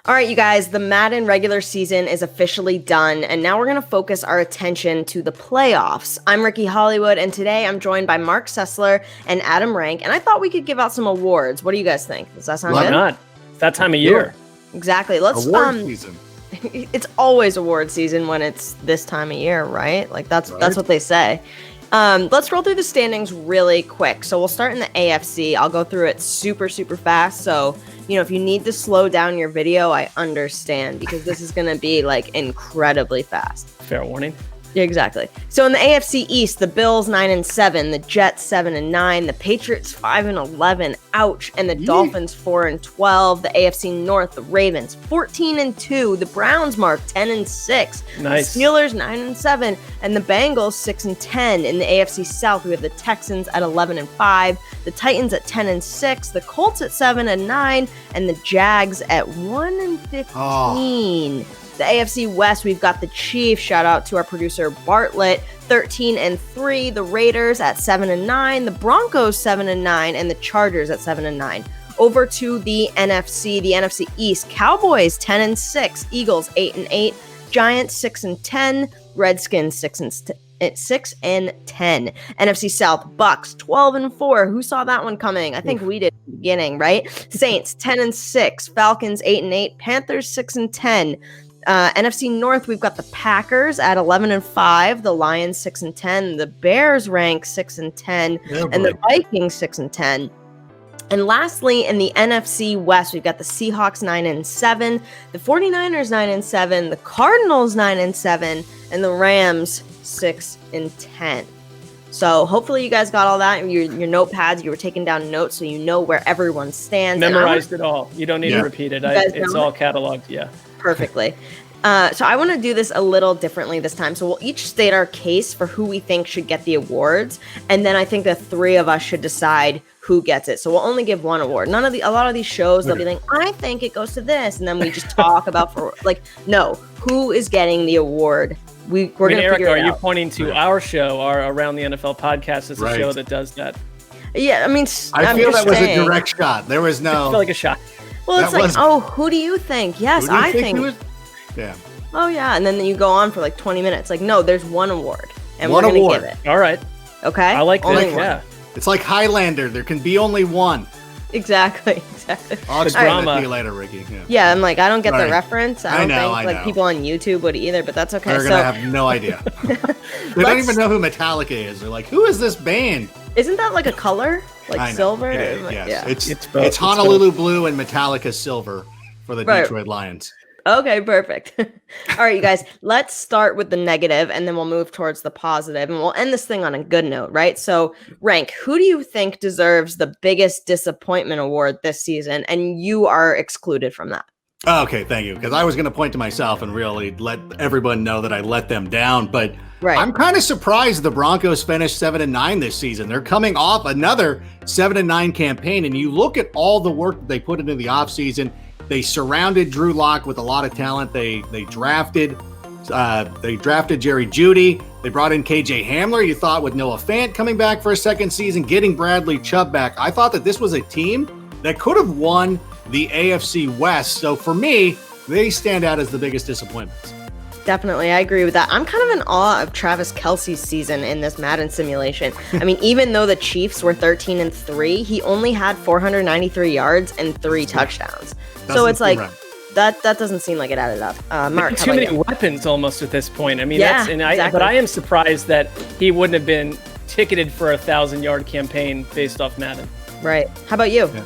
All right, you guys, the Madden regular season is officially done, and now we're going to focus our attention to the playoffs. I'm Ricky Hollywood, and today I'm joined by Mark Sessler and Adam Rank, and I thought we could give out some awards. What do you guys think? Does that sound good? Why not? It's that time of year. Exactly. Let's award season. It's always award season when it's this time of year, right? Like that's what they say. Let's roll through the standings really quick. So we'll start in the AFC. I'll go through it super fast. So, if you need to slow down your video, I understand because this is going to be like incredibly fast. Fair warning. Yeah, exactly. So in the AFC East, the Bills 9-7, the Jets 7-9, the Patriots 5-11, ouch, and the Dolphins 4-12. The AFC North, the Ravens 14-2, the Browns mark 10-6, nice. The Steelers 9-7, and the Bengals 6-10. In the AFC South, we have the Texans at 11-5, the Titans at 10-6, the Colts at 7-9, and the Jags at 1-15. Oh. The AFC West, we've got the Chiefs, shout out to our producer Bartlett, 13-3, the Raiders at 7-9, the Broncos 7-9, and the Chargers at 7-9. Over to the NFC East, Cowboys 10-6, Eagles 8-8, Giants 6-10, Redskins 6-10. NFC South, Bucks 12-4. Who saw that one coming? I think we did at the beginning, right? Saints 10-6, Falcons 8-8, Panthers 6-10. NFC North, we've got the Packers at 11-5, the Lions 6-10, the Bears rank 6-10, and the Vikings 6-10. And lastly, in the NFC West, we've got the Seahawks 9-7, the 49ers 9-7, the Cardinals 9-7, and the Rams 6-10. So hopefully you guys got all that. Your notepads, you were taking down notes so you know where everyone stands. Memorized it all. You don't need to repeat it. It's all cataloged. Yeah. Perfectly. So I want to do this a little differently this time. So we'll each state our case for who we think should get the awards, and then I think the three of us should decide who gets it. So we'll only give one award. A lot of these shows, they'll be like, I think it goes to this, and then we just talk about no, who is getting the award? We're going to Eric, figure it out. are you pointing to our show, our Around the NFL podcast, as a show that does that? Yeah, I mean, I feel that was a direct shot. There was no. I feel like a shot. Well, it's like, who do you think? Yes, I think. Yeah. Oh, yeah. And then you go on for like 20 minutes. Like, no, there's one award. And we're going to give it. All right. Okay? I like only that. Yeah. It's like Highlander. There can be only one. Exactly. I'll explain that to you later, Ricky. Yeah, I'm like, I don't get the reference. I don't think know. people on YouTube would either, but that's okay. They're going to have no idea. They don't even know who Metallica is. They're like, who is this band? Isn't that like a color? Like silver? It is, yes. Yeah. It's Honolulu blue and Metallica silver for the Detroit Lions. Okay, perfect. All right, you guys, let's start with the negative and then we'll move towards the positive and we'll end this thing on a good note, right? So, Rank, who do you think deserves the biggest disappointment award this season? And you are excluded from that. Okay, thank you. Because I was going to point to myself and really let everyone know that I let them down. But I'm kind of surprised the Broncos finished 7-9 this season. They're coming off another 7-9 campaign. And you look at all the work that they put into the offseason. They surrounded Drew Lock with a lot of talent. They drafted Jerry Jeudy. They brought in KJ Hamler. You thought with Noah Fant coming back for a second season, getting Bradley Chubb back. I thought that this was a team that could have won the AFC West. So for me, they stand out as the biggest disappointments. Definitely, I agree with that. I'm kind of in awe of Travis Kelce's season in this Madden simulation. I mean, even though the Chiefs were 13-3, he only had 493 yards and 3 touchdowns. So it's like that doesn't seem like it added up. Mark, too many weapons almost at this point. I mean, exactly. But I am surprised that he wouldn't have been ticketed for a 1,000-yard campaign based off Madden. Right. How about you? Yeah.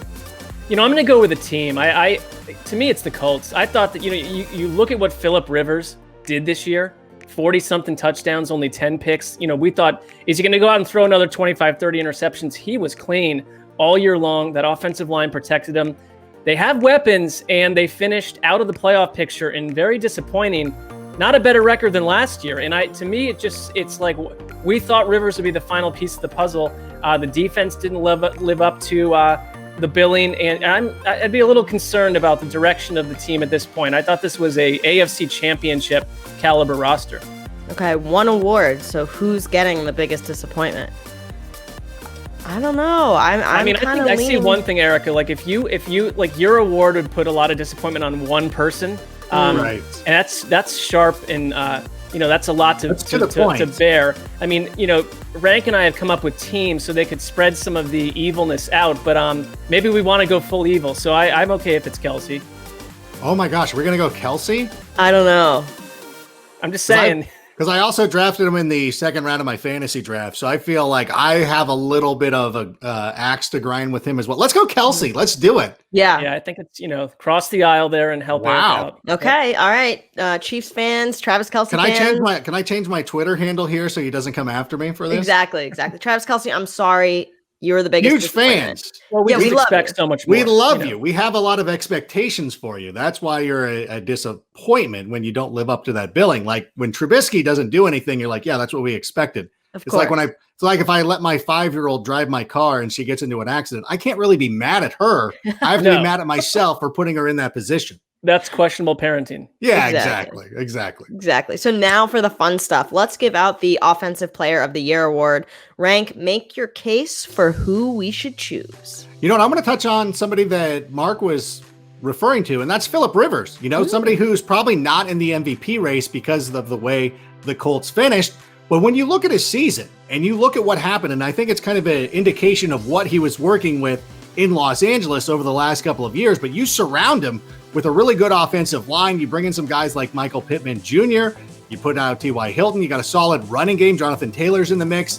I'm going to go with a team. To me, it's the Colts. I thought that you look at what Phillip Rivers did this year, 40-something touchdowns, only 10 picks. We thought, is he going to go out and throw another 25, 30 interceptions? He was clean all year long. That offensive line protected him. They have weapons, and they finished out of the playoff picture, and very disappointing. Not a better record than last year. And to me, it's like we thought Rivers would be the final piece of the puzzle. The defense didn't live up to the billing, and I'd be a little concerned about the direction of the team at this point. I thought this was a AFC Championship caliber roster. Okay, one award. So who's getting the biggest disappointment? I don't know. I think I see one thing, Erica. Like if you like your award would put a lot of disappointment on one person, right? And that's sharp, and that's a lot to bear. I mean, Rank and I have come up with teams so they could spread some of the evilness out, but maybe we want to go full evil. So I'm okay if it's Kelsey. Oh my gosh, we're gonna go Kelsey? I don't know. I'm just saying. Because I also drafted him in the second round of my fantasy draft, so I feel like I have a little bit of a axe to grind with him as well. Let's go Kelsey. Let's do it. Yeah, I think it's cross the aisle there and help out. Okay, all right. Chiefs fans, Travis Kelce fans. Can I change my Twitter handle here so he doesn't come after me for this? Exactly. Travis Kelce, I'm sorry. You're the biggest huge fans. Well, we expect so much more. We love you. We have a lot of expectations for you. That's why you're a disappointment when you don't live up to that billing. Like when Trubisky doesn't do anything, you're like, yeah, that's what we expected. It's like it's like if I let my 5-year-old drive my car and she gets into an accident, I can't really be mad at her. I have to be mad at myself for putting her in that position. That's questionable parenting. Yeah, exactly. So now for the fun stuff. Let's give out the Offensive Player of the Year award. Rank, make your case for who we should choose. You know what? I'm going to touch on somebody that Mark was referring to, and that's Phillip Rivers. Somebody who's probably not in the MVP race because of the way the Colts finished. But when you look at his season and you look at what happened, and I think it's kind of an indication of what he was working with in Los Angeles over the last couple of years, but you surround him with a really good offensive line. You bring in some guys like Michael Pittman Jr., you put out T.Y. Hilton, you got a solid running game. Jonathan Taylor's in the mix.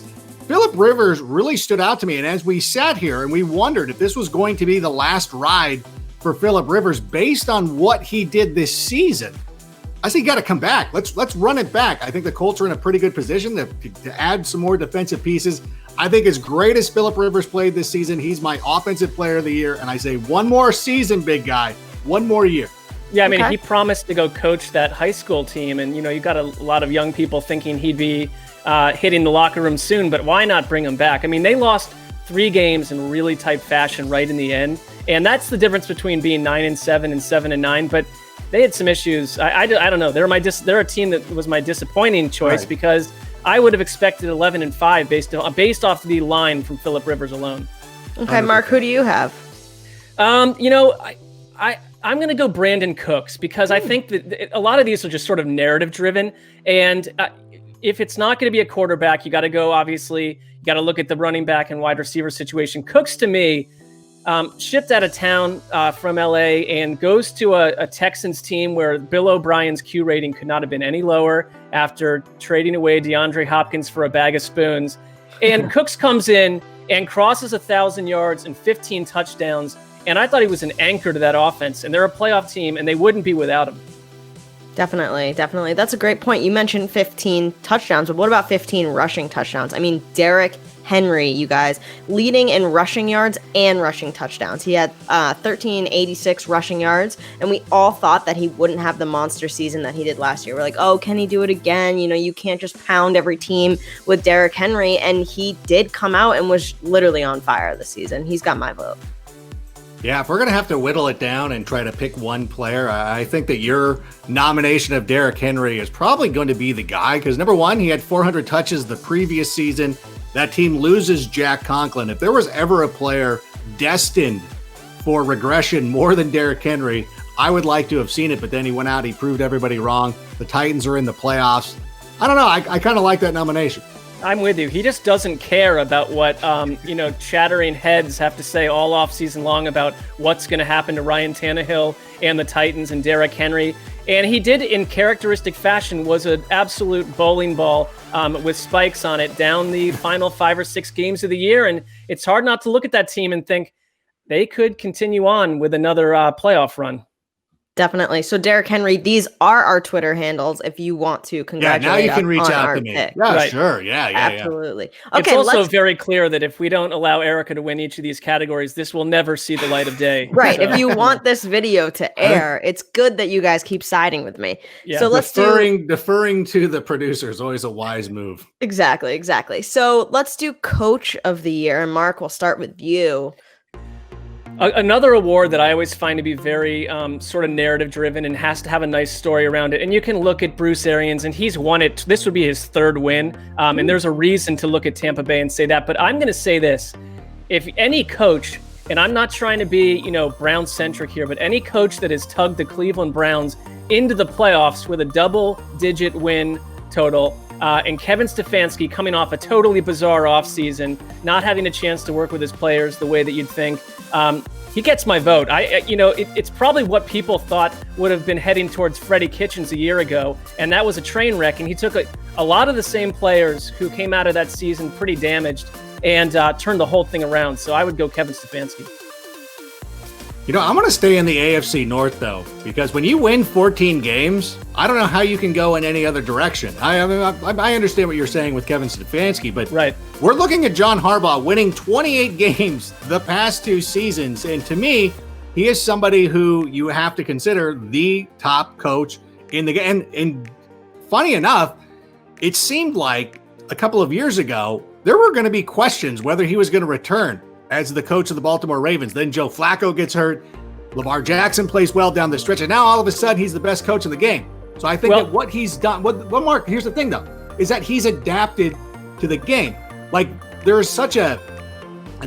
Phillip Rivers really stood out to me. And as we sat here and we wondered if this was going to be the last ride for Phillip Rivers based on what he did this season, I say you got to come back. Let's run it back. I think the Colts are in a pretty good position to add some more defensive pieces. I think as great as Phillip Rivers played this season, he's my Offensive Player of the Year. And I say one more season, big guy. One more year. Yeah, I mean, he promised to go coach that high school team. And, you got a lot of young people thinking he'd be hitting the locker room soon. But why not bring him back? I mean, they lost 3 games in really tight fashion right in the end. And that's the difference between being 9-7 and 7-9. But they had some issues. I don't know. They're a team that was my disappointing choice because I would have expected 11-5 based off the line from Phillip Rivers alone. Okay, Mark, who do you have? I'm going to go Brandon Cooks because I think that a lot of these are just sort of narrative driven. And if it's not going to be a quarterback, you got to go, obviously, you got to look at the running back and wide receiver situation. Cooks, to me, shipped out of town from LA and goes to a Texans team where Bill O'Brien's Q rating could not have been any lower after trading away DeAndre Hopkins for a bag of spoons. And Cooks comes in and crosses 1,000 yards and 15 touchdowns. And I thought he was an anchor to that offense. And they're a playoff team, and they wouldn't be without him. Definitely. That's a great point. You mentioned 15 touchdowns, but what about 15 rushing touchdowns? I mean, Derrick Henry, you guys, leading in rushing yards and rushing touchdowns. He had 1,386 rushing yards, and we all thought that he wouldn't have the monster season that he did last year. We're like, oh, can he do it again? You can't just pound every team with Derrick Henry, and he did come out and was literally on fire this season. He's got my vote. Yeah, if we're going to have to whittle it down and try to pick one player, I think that your nomination of Derrick Henry is probably going to be the guy because, number one, he had 400 touches the previous season. That team loses Jack Conklin. If there was ever a player destined for regression more than Derrick Henry, I would like to have seen it, but then he went out, he proved everybody wrong. The Titans are in the playoffs. I don't know. I kind of like that nomination. I'm with you. He just doesn't care about what, chattering heads have to say all off season long about what's going to happen to Ryan Tannehill and the Titans and Derrick Henry. And he did, in characteristic fashion, was an absolute bowling ball with spikes on it down the final 5 or 6 games of the year. And it's hard not to look at that team and think they could continue on with another playoff run. Definitely. So Derrick Henry, these are our Twitter handles if you want to congratulate us. Yeah, now you can reach out to me. Pick. Yeah, right. Sure. Yeah. Absolutely. Okay, it's also very clear that if we don't allow Erica to win each of these categories, this will never see the light of day. Right. So. If you want this video to air, it's good that you guys keep siding with me. Yeah. So let's deferring to the producer is always a wise move. Exactly. So let's do Coach of the Year. And Mark, we'll start with you. Another award that I always find to be very sort of narrative driven and has to have a nice story around it. And you can look at Bruce Arians and he's won it. This would be his 3rd win. And there's a reason to look at Tampa Bay and say that. But I'm going to say this. if any coach, and I'm not trying to be, Brown centric here, but any coach that has tugged the Cleveland Browns into the playoffs with a double-digit win total, and Kevin Stefanski coming off a totally bizarre offseason, not having a chance to work with his players the way that you'd think, he gets my vote. It's probably what people thought would have been heading towards Freddie Kitchens a year ago, and that was a train wreck. And he took a lot of the same players who came out of that season pretty damaged and turned the whole thing around. So I would go Kevin Stefanski. I'm going to stay in the AFC North, though, because when you win 14 games, I don't know how you can go in any other direction. I understand what you're saying with Kevin Stefanski, but right. We're looking at John Harbaugh winning 28 games the past 2 seasons. And to me, he is somebody who you have to consider the top coach in the game. And funny enough, it seemed like a couple of years ago, there were going to be questions whether he was going to return as the coach of the Baltimore Ravens. Then Joe Flacco gets hurt. Lamar Jackson plays well down the stretch. And now all of a sudden he's the best coach in the game. So I think that what he's done, Mark, here's the thing though, is that he's adapted to the game. Like there is such an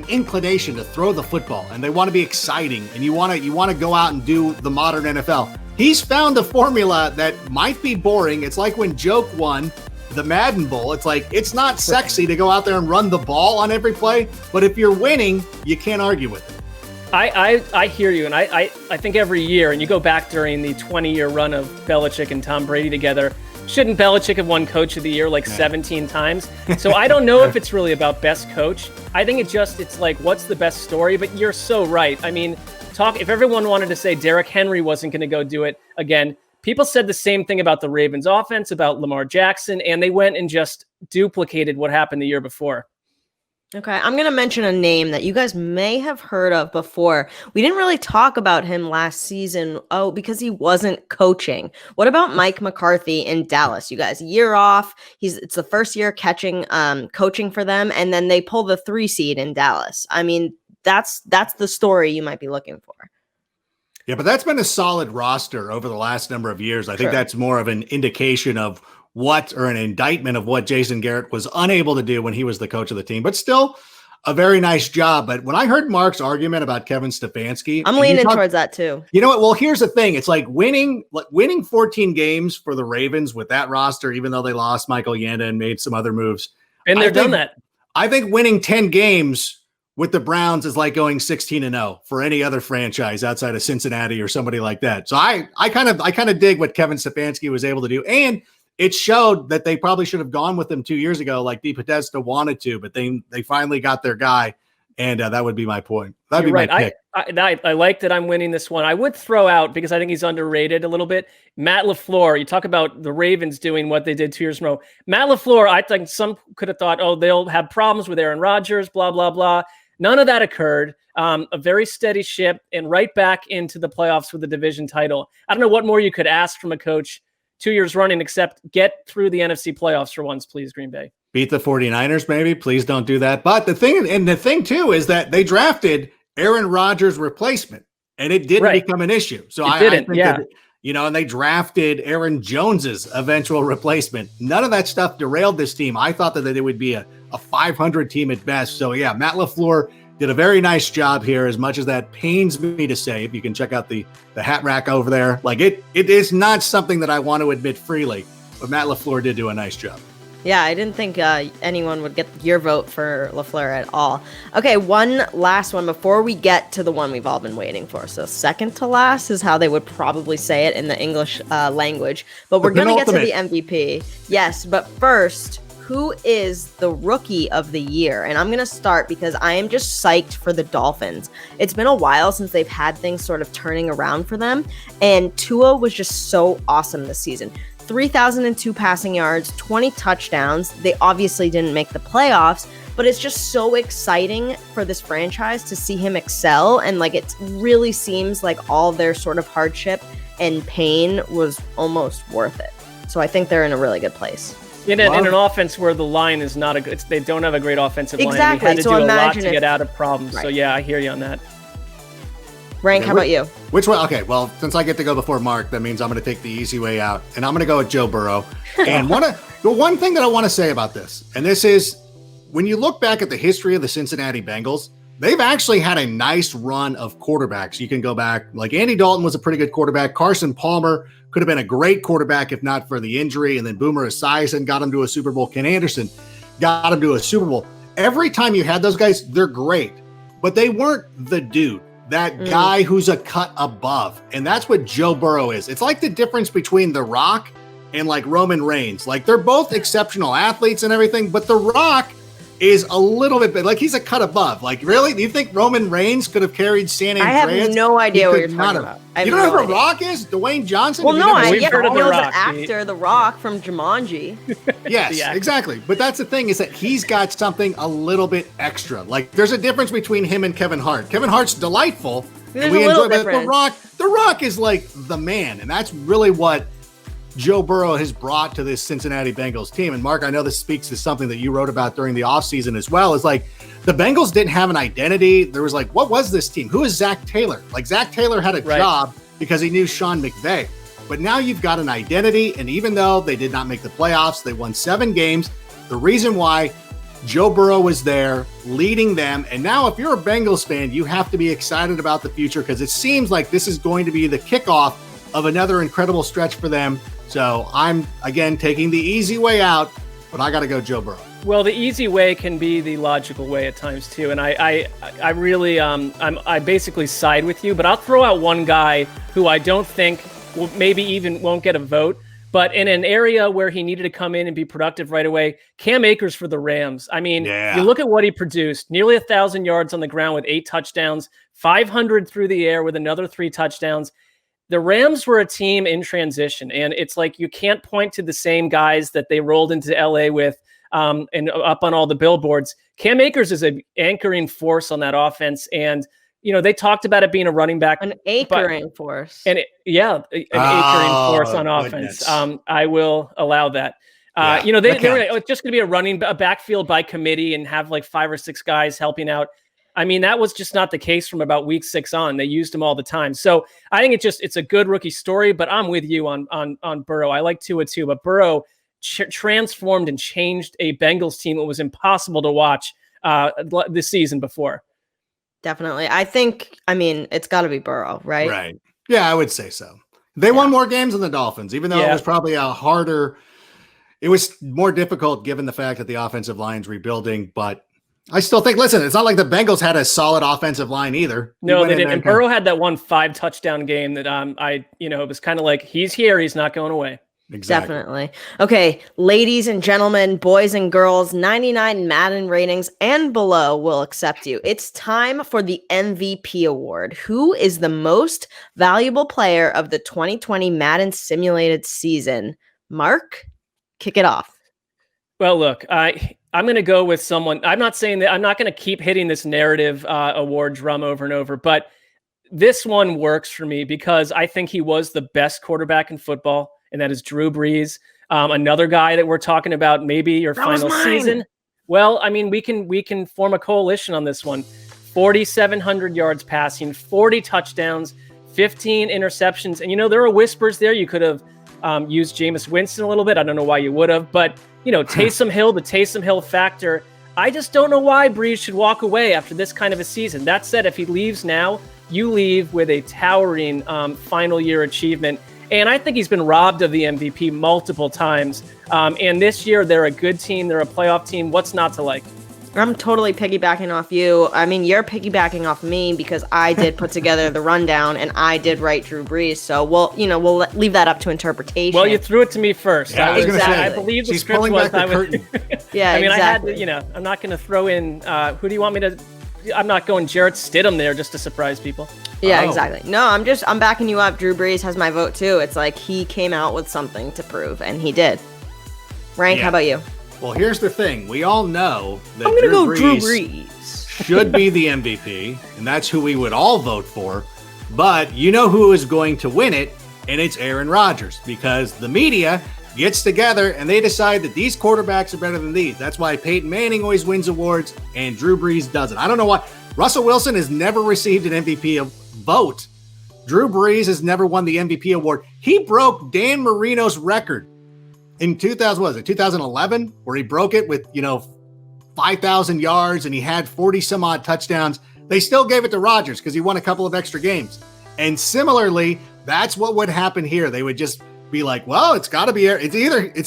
inclination to throw the football and they want to be exciting and you want to go out and do the modern NFL. He's found a formula that might be boring. It's like when Joke won the Madden Bowl. It's like, it's not sexy to go out there and run the ball on every play, but if you're winning, you can't argue with it. I hear you, and I think every year, and you go back during the 20-year run of Belichick and Tom Brady together, shouldn't Belichick have won Coach of the Year 17 times? So I don't know if it's really about best coach. I think it's like, what's the best story? But you're so right. I mean, if everyone wanted to say Derrick Henry wasn't going to go do it again, people said the same thing about the Ravens offense, about Lamar Jackson, and they went and just duplicated what happened the year before. Okay, I'm going to mention a name that you guys may have heard of before. We didn't really talk about him last season, because he wasn't coaching. What about Mike McCarthy in Dallas? You guys, year off. It's the first year coaching for them, and then they pull the 3 seed in Dallas. I mean, that's the story you might be looking for. Yeah, but that's been a solid roster over the last number of years. I think that's more of an indication of an indictment of what Jason Garrett was unable to do when he was the coach of the team, but still a very nice job. But when I heard Mark's argument about Kevin Stefanski, I'm leaning towards that too. You know what? Well, here's the thing. It's like winning 14 games for the Ravens with that roster, even though they lost Michael Yanda and made some other moves. And they've done that. I think winning 10 games with the Browns is like going 16-0 for any other franchise outside of Cincinnati or somebody like that. So I kind of dig what Kevin Stefanski was able to do. And it showed that they probably should have gone with him 2 years ago, like DePodesta wanted to, but they finally got their guy. And that would be my point. That'd be right. My pick. I like that I'm winning this one. I would throw out, because I think he's underrated a little bit, Matt LaFleur. You talk about the Ravens doing what they did 2 years in a row. Matt LaFleur, I think some could have thought, they'll have problems with Aaron Rodgers, blah, blah, blah. None of that occurred. A very steady ship and right back into the playoffs with the division title. I don't know what more you could ask from a coach 2 years running, except get through the NFC playoffs for once, please, Green Bay. Beat the 49ers, maybe. Please don't do that. But the thing too is that they drafted Aaron Rodgers' replacement, and it didn't become an issue. So I think that, and they drafted Aaron Jones's eventual replacement. None of that stuff derailed this team. I thought that it would be a 500 team at best. So yeah, Matt LaFleur did a very nice job here, as much as that pains me to say. If you can check out the hat rack over there, like it is not something that I want to admit freely, but Matt LaFleur did do a nice job. Yeah, I didn't think anyone would get your vote for LaFleur at all. Okay, one last one before we get to the one we've all been waiting for. So second to last is how they would probably say it in the English language. But we're going to get to the MVP. Yes, but first, who is the rookie of the year? And I'm going to start because I am just psyched for the Dolphins. It's been a while since they've had things sort of turning around for them. And Tua was just so awesome this season. 3,002 passing yards, 20 touchdowns. They obviously didn't make the playoffs, but it's just so exciting for this franchise to see him excel. And it really seems like all their sort of hardship and pain was almost worth it. So I think they're in a really good place. In an offense where the line is not they don't have a great offensive line. Exactly. They had to do a lot to get out of problems. Right. So yeah, I hear you on that. Rank, how about you? Which one? Okay, well, since I get to go before Mark, that means I'm going to take the easy way out, and I'm going to go with Joe Burrow. And the one thing that I want to say about this, and this is, when you look back at the history of the Cincinnati Bengals, they've actually had a nice run of quarterbacks. You can go back, like Andy Dalton was a pretty good quarterback. Carson Palmer could have been a great quarterback if not for the injury. And then Boomer Esiason got him to a Super Bowl. Ken Anderson got him to a Super Bowl. Every time you had those guys, they're great, but they weren't the dude, that guy who's a cut above. And that's what Joe Burrow is. It's like the difference between The Rock and like Roman Reigns. Like they're both exceptional athletes and everything, but The Rock is a little bit like he's a cut above. Like, really? Do you think Roman Reigns could have carried San Andreas? I have no idea what you're talking about. You don't know who The Rock is? Dwayne Johnson? Well, no, I heard of know The the Rock, actor, The Rock from Jumanji. Yes, exactly. But that's the thing, is that he's got something a little bit extra. Like, there's a difference between him and Kevin Hart. Kevin Hart's delightful, and we enjoy, but The Rock is like the man, and that's really what Joe Burrow has brought to this Cincinnati Bengals team. And Mark, I know this speaks to something that you wrote about during the offseason as well, is like the Bengals didn't have an identity. There was like, what was this team? Who is Zach Taylor? Like Zach Taylor had a job because he knew Sean McVay. But now you've got an identity. And even though they did not make the playoffs, they won 7 games. The reason why Joe Burrow was there leading them. And now if you're a Bengals fan, you have to be excited about the future because it seems like this is going to be the kickoff of another incredible stretch for them. So I'm, again, taking the easy way out, but I got to go Joe Burrow. Well, the easy way can be the logical way at times too. And I really, I basically side with you, but I'll throw out one guy who I don't think maybe even won't get a vote, but in an area where he needed to come in and be productive right away, Cam Akers for the Rams. I mean, you look at what he produced, nearly 1,000 yards on the ground with 8 touchdowns, 500 through the air with another 3 touchdowns. The Rams were a team in transition, and it's like you can't point to the same guys that they rolled into LA with and up on all the billboards. Cam Akers is an anchoring force on that offense, and they talked about it being a running back, an anchoring force, and anchoring force on offense. I will allow that. They're just going to be a backfield by committee and have like 5 or 6 guys helping out. I mean, that was just not the case from about week 6 on. They used him all the time. So I think it's a good rookie story, but I'm with you on Burrow. I like Tua too, but Burrow transformed and changed a Bengals team that was impossible to watch this season before. Definitely. It's got to be Burrow, right? Right. Yeah, I would say so. They won more games than the Dolphins, even though it was probably it was more difficult given the fact that the offensive line's rebuilding, but I still think, listen, it's not like the Bengals had a solid offensive line either. No, they didn't. And Burrow had that one 5-touchdown game that it was kind of like, he's here, he's not going away. Exactly. Definitely. Okay, ladies and gentlemen, boys and girls, 99 Madden ratings and below will accept you. It's time for the MVP award. Who is the most valuable player of the 2020 Madden simulated season? Mark, kick it off. Well, look, I'm going to go with someone. I'm not saying that I'm not going to keep hitting this narrative award drum over and over, but this one works for me because I think he was the best quarterback in football, and that is Drew Brees. Another guy that we're talking about, maybe your final season. Well, I mean, we can form a coalition on this one. 4,700 yards passing, 40 touchdowns, 15 interceptions. And, there are whispers there. You could have used Jameis Winston a little bit. I don't know why you would have, but Taysom Hill, the Taysom Hill factor. I just don't know why Brees should walk away after this kind of a season. That said, if he leaves now, you leave with a towering final year achievement. And I think he's been robbed of the MVP multiple times. And this year, they're a good team. They're a playoff team. What's not to like? I'm totally piggybacking off you. I mean, you're piggybacking off me because I did put together the rundown and I did write Drew Brees. So we'll leave that up to interpretation. Well, you threw it to me first. Yeah, I believe the script was. Yeah, I mean, exactly. I had to, I'm not going to throw in. Who do you want me to? I'm not going Jarrett Stidham there just to surprise people. Yeah, exactly. No, I'm backing you up. Drew Brees has my vote too. It's like he came out with something to prove, and he did. Rank, how about you? Well, here's the thing. We all know that Drew Brees Brees should be the MVP, and that's who we would all vote for. But you know who is going to win it, and it's Aaron Rodgers, because the media gets together and they decide that these quarterbacks are better than these. That's why Peyton Manning always wins awards and Drew Brees doesn't. I don't know why. Russell Wilson has never received an MVP vote. Drew Brees has never won the MVP award. He broke Dan Marino's record in 2011, where he broke it with, 5,000 yards and he had 40 some odd touchdowns, they still gave it to Rodgers because he won a couple of extra games. And similarly, that's what would happen here. They would just be like, well, it's got to be, it's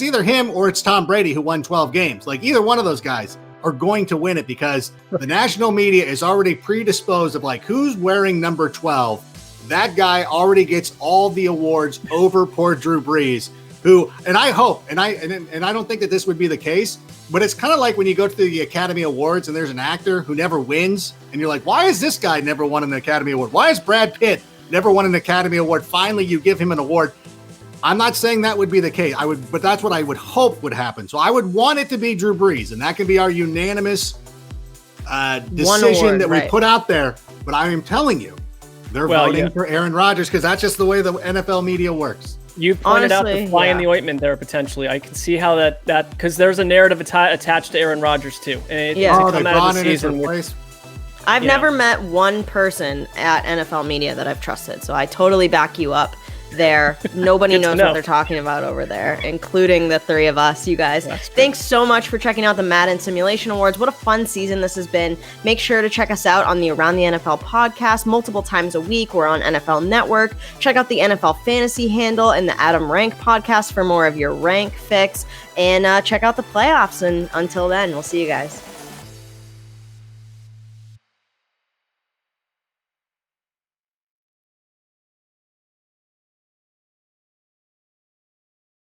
either him or it's Tom Brady who won 12 games. Like either one of those guys are going to win it because the national media is already predisposed of like, who's wearing number 12? That guy already gets all the awards over poor Drew Brees, who, and I hope, and I don't think that this would be the case, but it's kind of like when you go to the Academy Awards and there's an actor who never wins, and you're like, why is this guy never won an Academy Award? Why is Brad Pitt never won an Academy Award? Finally, you give him an award. I'm not saying that would be the case. But that's what I would hope would happen. So I would want it to be Drew Brees, and that can be our unanimous decision that we put out there. But I am telling you, they're voting for Aaron Rodgers because that's just the way the NFL media works. You pointed out the fly in the ointment there potentially. I can see how that because there's a narrative attached to Aaron Rodgers too. And to come out of the season. I've never met one person at NFL media that I've trusted, so I totally back you up there. Nobody knows what they're talking about over there, including the three of us, you guys. Thanks so much for checking out the Madden Simulation Awards. What a fun season this has been. Make sure to check us out on the Around the NFL podcast multiple times a week. We're on NFL Network. Check out the NFL Fantasy Handle and the Adam Rank podcast for more of your rank fix. And check out the playoffs. And until then, we'll see you guys.